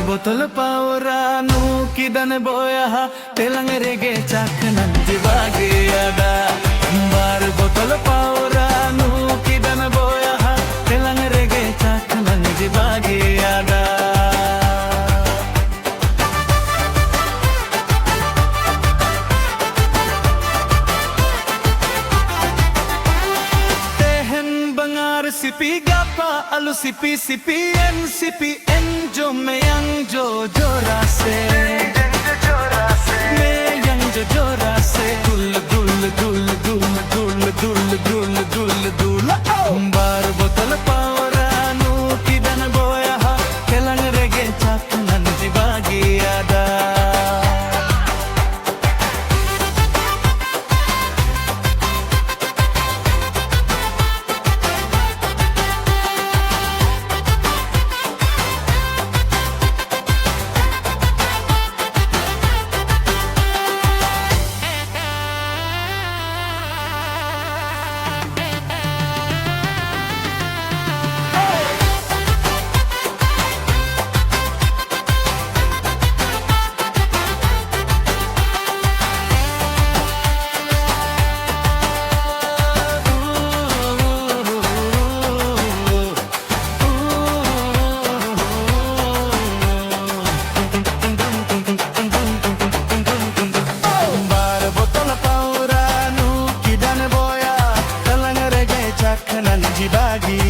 बोतल पावरा नू किदन बोया तेलंग रेगे चाक नंदी बागे आदा बार बोतल पावरा नू किदन बोया तेलंग रेगे चाक नंदी बागे आदा tehn bangar sipi gapa alu sipi sipi en jo meyang jo jora se meyang jo jora se dul dul dul dul dul dul dul dul dul bar botol pawra nu kidan boya kelang rege chak nandi bagi ada Bagi